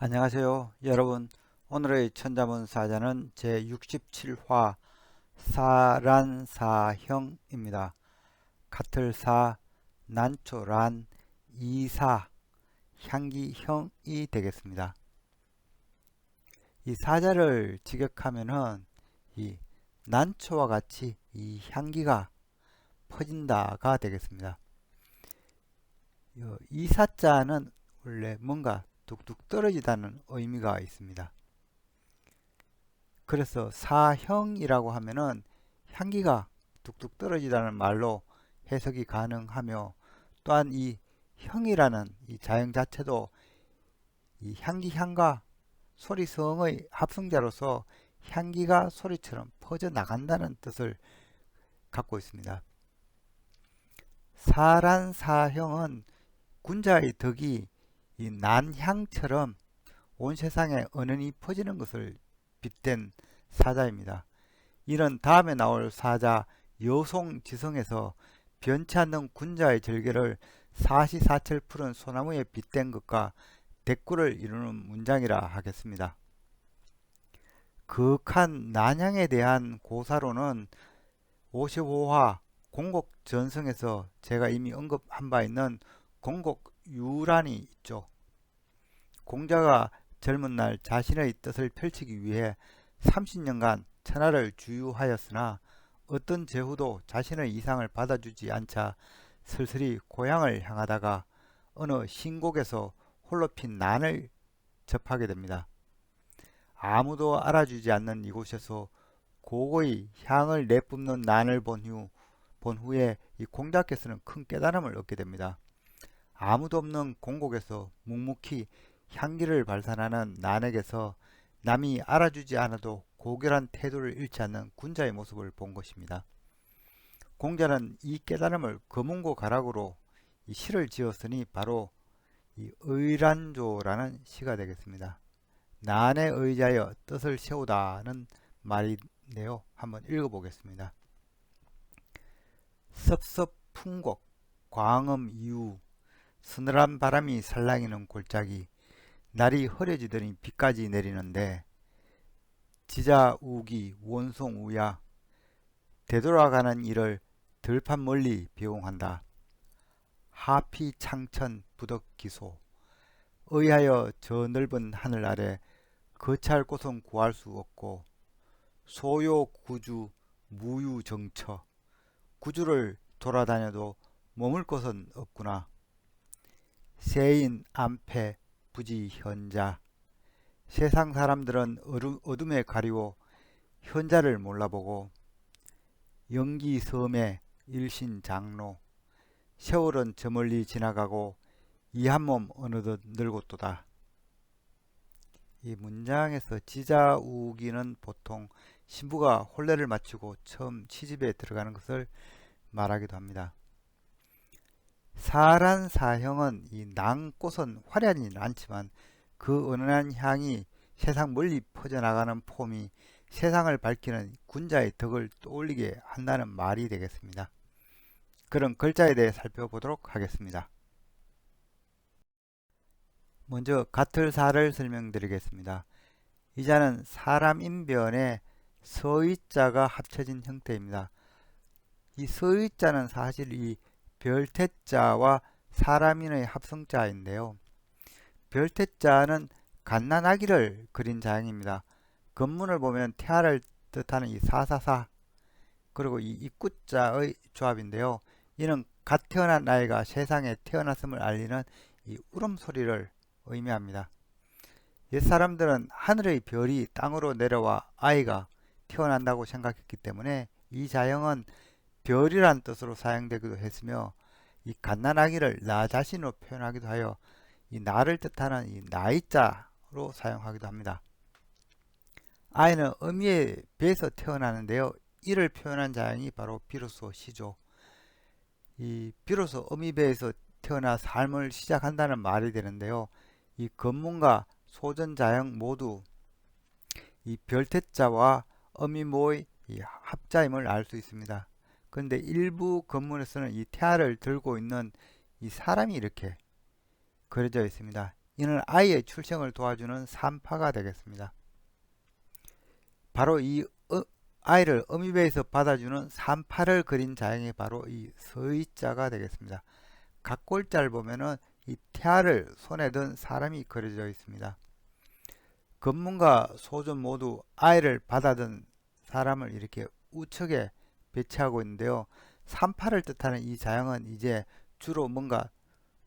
안녕하세요. 여러분, 오늘의 천자문 사자는 제67화 사란사형입니다. 같을사, 난초란, 이사, 향기형이 되겠습니다. 이 사자를 직역하면은 이 난초와 같이 이 향기가 퍼진다가 되겠습니다. 이사자는 원래 뭔가 뚝뚝 떨어지다는 의미가 있습니다. 그래서 사형이라고 하면은 향기가 뚝뚝 떨어지다는 말로 해석이 가능하며, 또한 이 형이라는 이 자형 자체도 이 향기향과 소리성의 합성자로서 향기가 소리처럼 퍼져나간다는 뜻을 갖고 있습니다. 사란사형은 군자의 덕이 이 난향처럼 온 세상에 은은히 퍼지는 것을 빗댄 사자입니다. 이는 다음에 나올 사자 여송지성에서 변치 않는 군자의 절개를 사시사철 푸른 소나무에 빗댄 것과 대꾸를 이루는 문장이라 하겠습니다. 극한 난향에 대한 고사로는 55화 공곡전성에서 제가 이미 언급한 바 있는 공곡유란이 있죠. 공자가 젊은 날 자신의 뜻을 펼치기 위해 30년간 천하를 주유하였으나 어떤 제후도 자신의 이상을 받아주지 않자 슬슬이 고향을 향하다가 어느 신곡에서 홀로 핀 난을 접하게 됩니다. 아무도 알아주지 않는 이곳에서 고고히 향을 내뿜는 난을 본 후에 이 공자께서는 큰 깨달음을 얻게 됩니다. 아무도 없는 공곡에서 묵묵히 향기를 발산하는 난에게서 남이 알아주지 않아도 고결한 태도를 잃지 않는 군자의 모습을 본 것입니다. 공자는 이 깨달음을 거문고 가락으로 이 시를 지었으니 바로 이 의란조라는 시가 되겠습니다. 난에 의지하여 뜻을 세우다는 말인데요. 한번 읽어보겠습니다. 섭섭풍곡 광음 이후 서늘한 바람이 살랑이는 골짜기 날이 흐려지더니 비까지 내리는데 지자우기 원송우야 되돌아가는 일을 들판 멀리 비용한다. 하피창천 부덕기소 의하여 저 넓은 하늘 아래 거처할 곳은 구할 수 없고 소요구주 무유정처 구주를 돌아다녀도 머물 곳은 없구나. 세인 안패 부지현자 세상 사람들은 어둠에 가리워 현자를 몰라보고 영기섬에 일신장로 세월은 저 멀리 지나가고 이 한 몸 어느덧 늙었도다. 이 문장에서 지자우기는 보통 신부가 혼례를 마치고 처음 시집에 들어가는 것을 말하기도 합니다. 사란사형은 이 난꽃은 화려하지는 않지만 그 은은한 향이 세상 멀리 퍼져나가는 폼이 세상을 밝히는 군자의 덕을 떠올리게 한다는 말이 되겠습니다. 그럼 글자에 대해 살펴보도록 하겠습니다. 먼저 같을사를 설명드리겠습니다. 이 자는 사람 인변에 서의자가 합쳐진 형태입니다. 이 서의자는 사실 이 별태자와 사람인의 합성자인데요. 별태자는 갓난아기를 그린 자형입니다. 건문을 보면 태아를 뜻하는 이 사사사 그리고 이 입구자의 조합인데요. 이는 갓 태어난 아이가 세상에 태어났음을 알리는 이 울음소리를 의미합니다. 옛사람들은 하늘의 별이 땅으로 내려와 아이가 태어난다고 생각했기 때문에 이 자형은 별이란 뜻으로 사용되기도 했으며 이 갓난아기를 나 자신으로 표현하기도 하여 이 나를 뜻하는 이 나이자로 사용하기도 합니다. 아이는 어미의 배에서 태어나는데요. 이를 표현한 자형이 바로 비로소 시죠. 이 비로소 어미 배에서 태어나 삶을 시작한다는 말이 되는데요. 이 건문과 소전자형 모두 이 별태자와 어미모의 이 합자임을 알 수 있습니다. 그런데 일부 건문에서는 이 태아를 들고 있는 이 사람이 이렇게 그려져 있습니다. 이는 아이의 출생을 도와주는 산파가 되겠습니다. 바로 이 아이를 어미배에서 받아주는 산파를 그린 자형이 바로 이 서의자가 되겠습니다. 각골자를 보면은 이 태아를 손에 든 사람이 그려져 있습니다. 검문과 소전 모두 아이를 받아든 사람을 이렇게 우측에 배치하고 있는데요. 산파를 뜻하는 이 자형은 이제 주로 뭔가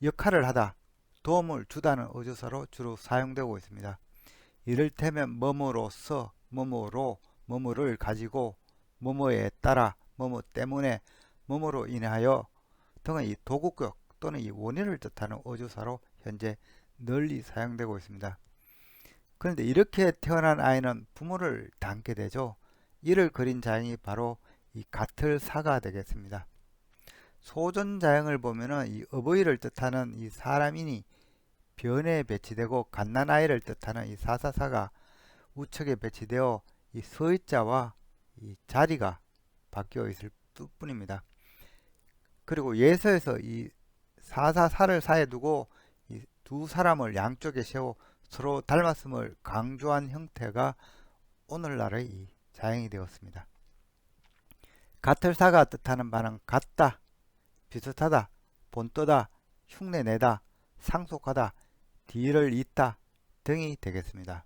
역할을 하다, 도움을 주다는 어조사로 주로 사용되고 있습니다. 이를테면 뭐뭐로서, 뭐뭐로, 뭐뭐를 가지고, 뭐뭐에 따라, 뭐뭐 때문에, 뭐뭐로 인하여 등의 이 도구격 또는 이 원인을 뜻하는 어조사로 현재 널리 사용되고 있습니다. 그런데 이렇게 태어난 아이는 부모를 닮게 되죠. 이를 그린 자형이 바로 이 가틀사가 되겠습니다. 소전자형을 보면은 이 어버이를 뜻하는 이 사람인이 변에 배치되고 갓난아이를 뜻하는 이 사사사가 우측에 배치되어 이 서자와 이 자리가 바뀌어 있을 뿐입니다. 그리고 예서에서 이 사사사를 사이에 두고 이 두 사람을 양쪽에 세워 서로 닮았음을 강조한 형태가 오늘날의 이 자형이 되었습니다. 가틀사가 뜻하는 바는 같다, 비슷하다, 본떠다, 흉내내다, 상속하다, 뒤를 잇다 등이 되겠습니다.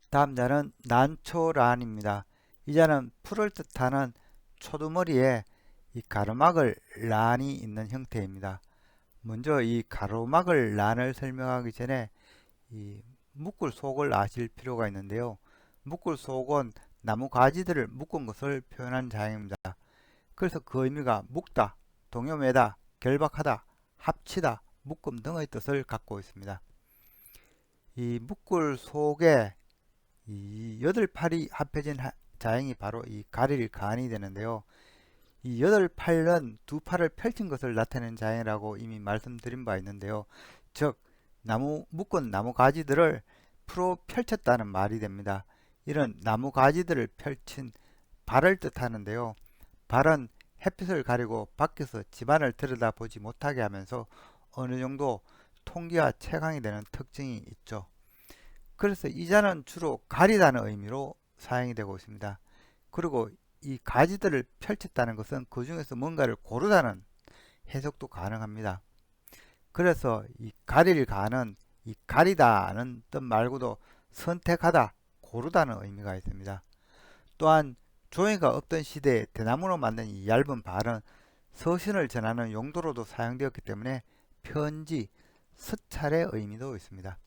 다음 자는 난초란입니다. 이 자는 풀을 뜻하는 초두머리에 이 가르막을 란이 있는 형태입니다. 먼저 이 가로막을 란을 설명하기 전에 이 묶을 속을 아실 필요가 있는데요. 묶을 속은 나무 가지들을 묶은 것을 표현한 자형입니다. 그래서 그 의미가 묶다, 동요매다, 결박하다, 합치다, 묶음 등의 뜻을 갖고 있습니다. 이 묶을 속에 이 8팔이 합해진 자형이 바로 이 가릴간이 되는데요. 이 8팔은 두 팔을 펼친 것을 나타내는 자형이라고 이미 말씀드린 바 있는데요. 즉 묶은 나무 가지들을 풀어 펼쳤다는 말이 됩니다. 이런 나무 가지들을 펼친 발을 뜻하는데요. 발은 햇빛을 가리고 밖에서 집안을 들여다보지 못하게 하면서 어느 정도 통기와 채광이 되는 특징이 있죠. 그래서 이 자는 주로 가리다는 의미로 사용이 되고 있습니다. 그리고 이 가지들을 펼쳤다는 것은 그 중에서 뭔가를 고르다는 해석도 가능합니다. 그래서 이 가릴 가는 이 가리다는 뜻 말고도 선택하다, 고르다는 의미가 있습니다. 또한 종이가 없던 시대에 대나무로 만든 이 얇은 발은 서신을 전하는 용도로도 사용되었기 때문에 편지, 서찰의 의미도 있습니다.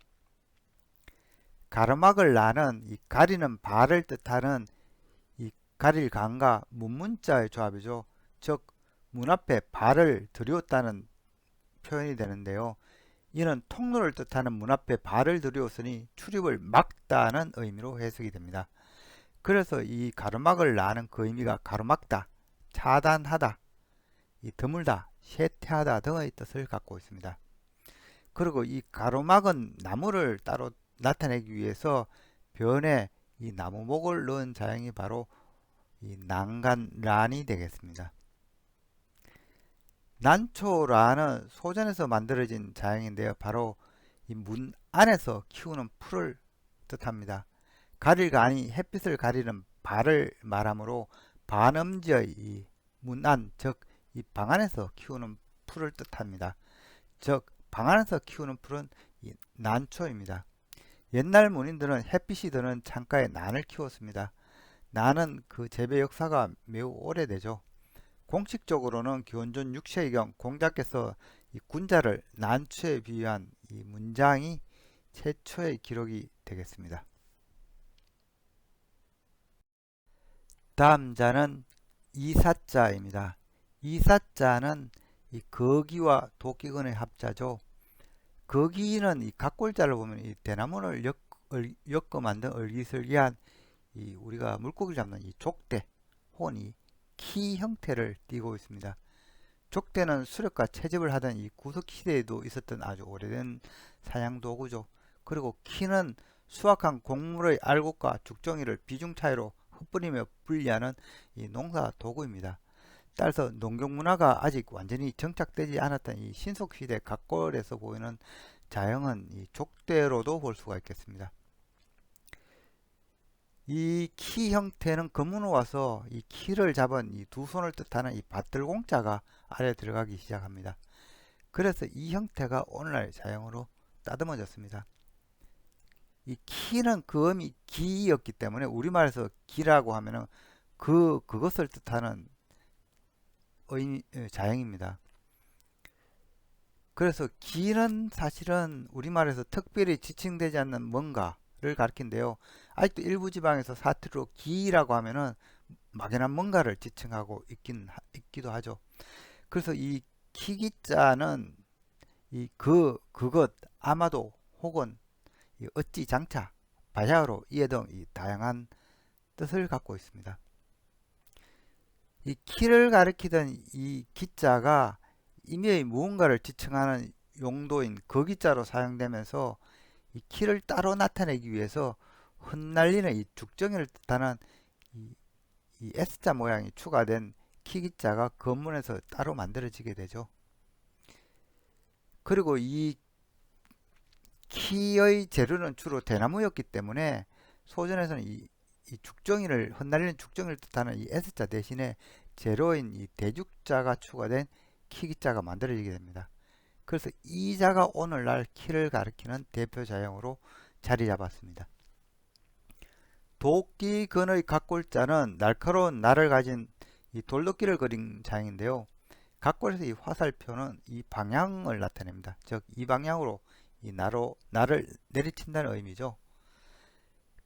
가르막을 나는 이 가리는 발을 뜻하는 이 가릴 간과 문문자의 조합이죠. 즉 문 앞에 발을 들였다는 표현이 되는데요. 이는 통로를 뜻하는 문 앞에 발을 들였으니 출입을 막다는 의미로 해석이 됩니다. 그래서 이 가르막을 나는 그 의미가 가로막다, 차단하다, 이 드물다, 쇠퇴하다 등의 뜻을 갖고 있습니다. 그리고 이 가로막은 나무를 따로 나타내기 위해서 변에 이 나무목을 넣은 자형이 바로 이 난간란이 되겠습니다. 난초란은 소전에서 만들어진 자형인데요. 바로 이 문 안에서 키우는 풀을 뜻합니다. 가릴간이 햇빛을 가리는 발을 말하므로 반음지의 이 문안, 즉 이 방 안에서 키우는 풀을 뜻합니다. 즉 방 안에서 키우는 풀은 이 난초입니다. 옛날 문인들은 햇빛이 드는 창가에 난을 키웠습니다. 난은 그 재배 역사가 매우 오래되죠. 공식적으로는 기원전 6세기경 공자께서 이 군자를 난초에 비유한 이 문장이 최초의 기록이 되겠습니다. 다음 자는 이사자입니다. 이사자는 이 거기와 도끼근의 합자죠. 거기는 이 각골자를 보면 이 대나무를 엮어 만든 얼기설기한 이 우리가 물고기 잡는 이 족대 혹은 이 키 형태를 띠고 있습니다. 족대는 수렵과 채집을 하던 이 구석 시대에도 있었던 아주 오래된 사냥 도구죠. 그리고 키는 수확한 곡물의 알곡과 죽정이를 비중 차이로 흩뿌리며 분리하는 이 농사 도구입니다. 따라서 농경 문화가 아직 완전히 정착되지 않았던 이 신석시대 각골에서 보이는 자형은 이 족대로도 볼 수가 있겠습니다. 이 키 형태는 금으로 와서 이 키를 잡은 이 두 손을 뜻하는 이 밭들공자가 아래 들어가기 시작합니다. 그래서 이 형태가 오늘날 자형으로 따듬어졌습니다. 이 키는 그 음이 기였기 때문에 우리말에서 기라고 하면은 그것을 뜻하는 자형입니다. 그래서 기는 사실은 우리말에서 특별히 지칭되지 않는 뭔가를 가리킨데요. 아직도 일부 지방에서 사투리로 기라고 하면은 막연한 뭔가를 지칭하고 있기도 하죠. 그래서 이 키기자는 그것 아마도 혹은 이 어찌 장차 바야흐로 이해 등 이 다양한 뜻을 갖고 있습니다. 이 키를 가리키던 이 기자가 임의의 무언가를 지칭하는 용도인 거기자로 사용되면서 이 키를 따로 나타내기 위해서 흩날리는 이 죽정이를 뜻하는 이 S자 모양이 추가된 키기자가 건문에서 따로 만들어지게 되죠. 그리고 이 키의 재료는 주로 대나무였기 때문에 소전에서는 이 죽정이를 흩날리는 죽정이를 뜻하는 이 S자 대신에 재료인 이 대죽자가 추가된 키기자가 만들어지게 됩니다. 그래서 이 자가 오늘날 키를 가리키는 대표 자형으로 자리 잡았습니다. 도끼근의 각골자는 날카로운 날을 가진 이 돌도끼를 그린 자형인데요. 각골에서 이 화살표는 이 방향을 나타냅니다. 즉 이 방향으로 이 날을 내리친다는 의미죠.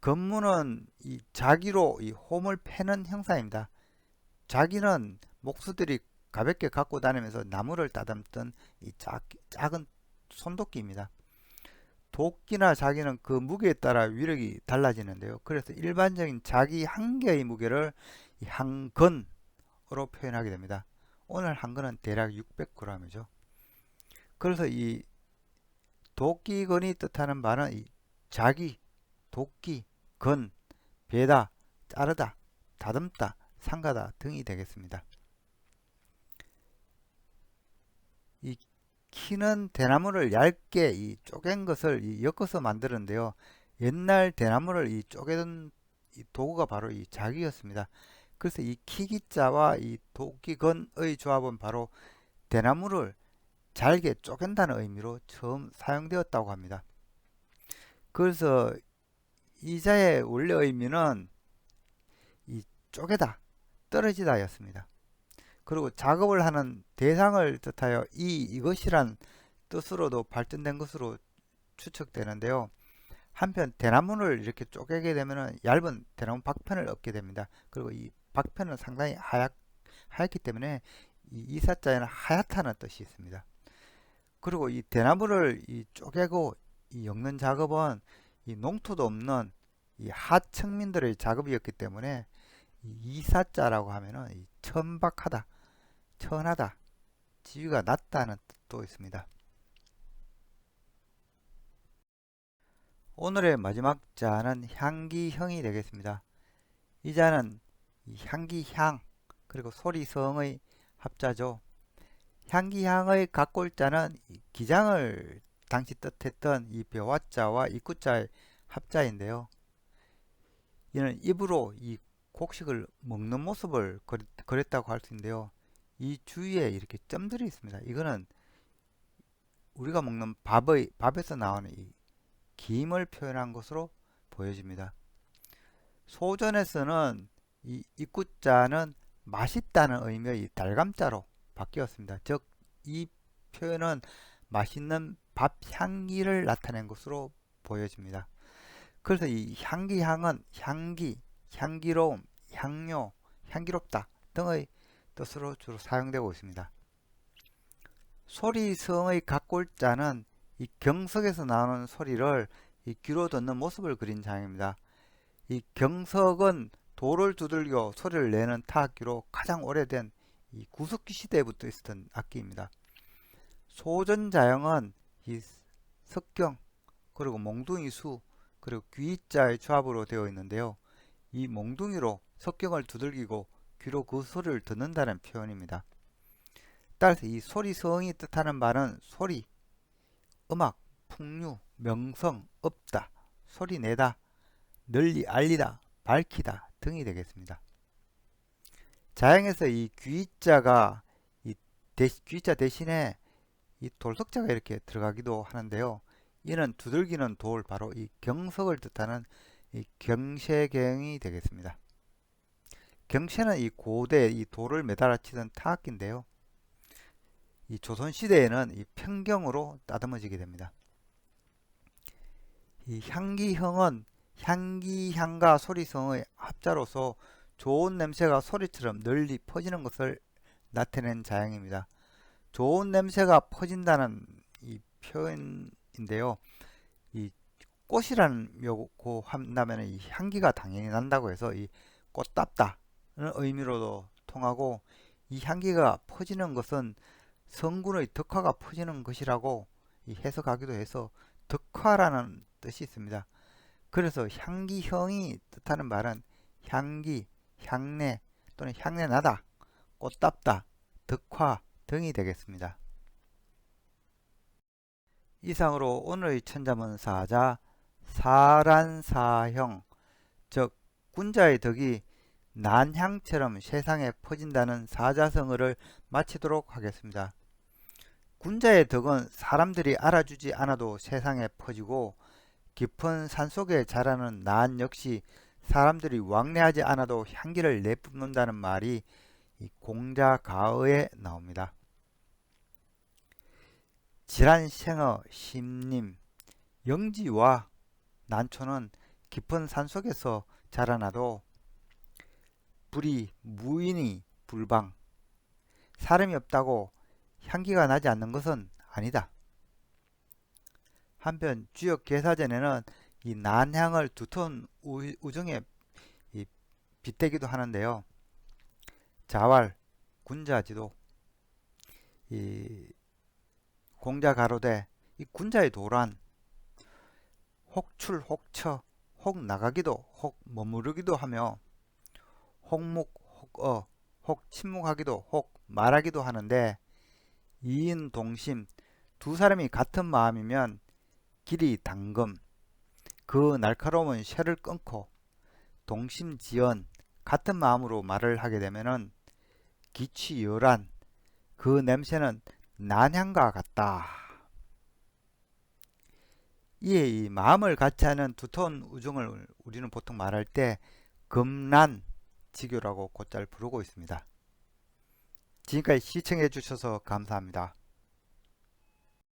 건무는 이 자기로 이 홈을 패는 형사입니다. 자기는 목수들이 가볍게 갖고 다니면서 나무를 다듬던 이 작은 손도끼입니다. 도끼나 자기는 그 무게에 따라 위력이 달라지는데요. 그래서 일반적인 자기 한 개의 무게를 이 한 건으로 표현하게 됩니다. 오늘 한 건은 대략 600g이죠. 그래서 이 도끼건이 뜻하는 바는 이 자기, 도끼, 건, 베다, 자르다, 다듬다, 상가다 등이 되겠습니다. 이 키는 대나무를 얇게 이 쪼갠 것을 엮어서 만드는데요. 옛날 대나무를 이 쪼개던 이 도구가 바로 이 자기였습니다. 그래서 이 키기자와 이 도끼건의 조합은 바로 대나무를 잘게 쪼갠다는 의미로 처음 사용되었다고 합니다. 그래서 이 자의 원래 의미는 이 쪼개다, 떨어지다 였습니다. 그리고 작업을 하는 대상을 뜻하여 이것이란 뜻으로도 발전된 것으로 추측되는데요. 한편 대나무를 이렇게 쪼개게 되면 얇은 대나무 박편을 얻게 됩니다. 그리고 이 박편은 상당히 하얗기 때문에 이 이사자에는 하얗다는 뜻이 있습니다. 그리고 이 대나무를 쪼개고 엮는 작업은 이 농토도 없는 이 하층민들의 작업이었기 때문에 이사자라고 하면은 천박하다, 천하다, 지위가 낮다는 뜻도 있습니다. 오늘의 마지막 자는 향기형이 되겠습니다. 이 자는 향기향 그리고 소리성의 합자죠. 향기향의 각골자는 기장을 당시 뜻했던 이 벼와자와 입구자의 합자인데요. 이는 입으로 이 곡식을 먹는 모습을 그렸다고 할 수 있는데요. 이 주위에 이렇게 점들이 있습니다. 이거는 우리가 먹는 밥에서 나오는 이 김을 표현한 것으로 보여집니다. 소전에서는 이 입구자는 맛있다는 의미의 달감자로 바뀌었습니다. 즉, 이 표현은 맛있는 밥 향기를 나타낸 것으로 보여집니다. 그래서 이 향기향은 향기, 향기로움, 향료, 향기롭다 등의 뜻으로 주로 사용되고 있습니다. 소리성의 각골자는 이 경석에서 나오는 소리를 귀로 듣는 모습을 그린 장입니다. 이 경석은 돌을 두들겨 소리를 내는 타악기로 가장 오래된 이 구석기 시대부터 있었던 악기입니다. 소전자형은 이 석경 그리고 몽둥이 수 그리고 귀자의 조합으로 되어 있는데요. 이 몽둥이로 석경을 두들기고 귀로 그 소리를 듣는다는 표현입니다. 따라서 이 소리성이 뜻하는 말은 소리, 음악, 풍류, 명성, 없다, 소리 내다, 널리 알리다, 밝히다 등이 되겠습니다. 자양에서 이 귀자가 귀자 대신에 이 돌석자가 이렇게 들어가기도 하는데요. 이는 두들기는 돌, 바로 이 경석을 뜻하는 이 경she경이 되겠습니다. 경she는 이 고대 이 돌을 매달아 치던 타악기인데요. 이 조선시대에는 이 평경으로 따듬어지게 됩니다. 이 향기형은 향기향과 소리성의 합자로서 좋은 냄새가 소리처럼 널리 퍼지는 것을 나타낸 자양입니다. 좋은 냄새가 퍼진다는 이 표현인데요. 이 꽃이라는 묘고 한다면 이 향기가 당연히 난다고 해서 이 꽃답다는 의미로도 통하고, 이 향기가 퍼지는 것은 성군의 덕화가 퍼지는 것이라고 해석하기도 해서 덕화라는 뜻이 있습니다. 그래서 향기형이 뜻하는 말은 향기, 향내 또는 향내나다, 꽃답다, 덕화 등이 되겠습니다. 이상으로 오늘의 천자문사자 사란사형, 즉 군자의 덕이 난향처럼 세상에 퍼진다는 사자성어를 마치도록 하겠습니다. 군자의 덕은 사람들이 알아주지 않아도 세상에 퍼지고, 깊은 산속에 자라는 난 역시 사람들이 왕래하지 않아도 향기를 내뿜는다는 말이 이 공자가어에 나옵니다. 질환생어, 심림, 영지와 난초는 깊은 산속에서 자라나도 불이 무인이 불방, 사람이 없다고 향기가 나지 않는 것은 아니다. 한편 주역개사전에는 이 난향을 두터운 우정에 빗대기도 하는데요. 자왈, 군자지도, 이 공자 가로되 이 군자의 도란 혹출 혹처 혹 나가기도 혹 머무르기도 하며 혹묵 혹어 혹 침묵하기도 혹 말하기도 하는데, 이인 동심, 두 사람이 같은 마음이면 길이 당금, 그 날카로운 쇠를 끊고 동심지연, 같은 마음으로 말을 하게 되면은 기취열한, 그 냄새는 난향과 같다. 이에 이 마음을 같이 하는 두터운 우정을 우리는 보통 말할 때 금란지교라고 곧잘 부르고 있습니다. 지금까지 시청해 주셔서 감사합니다.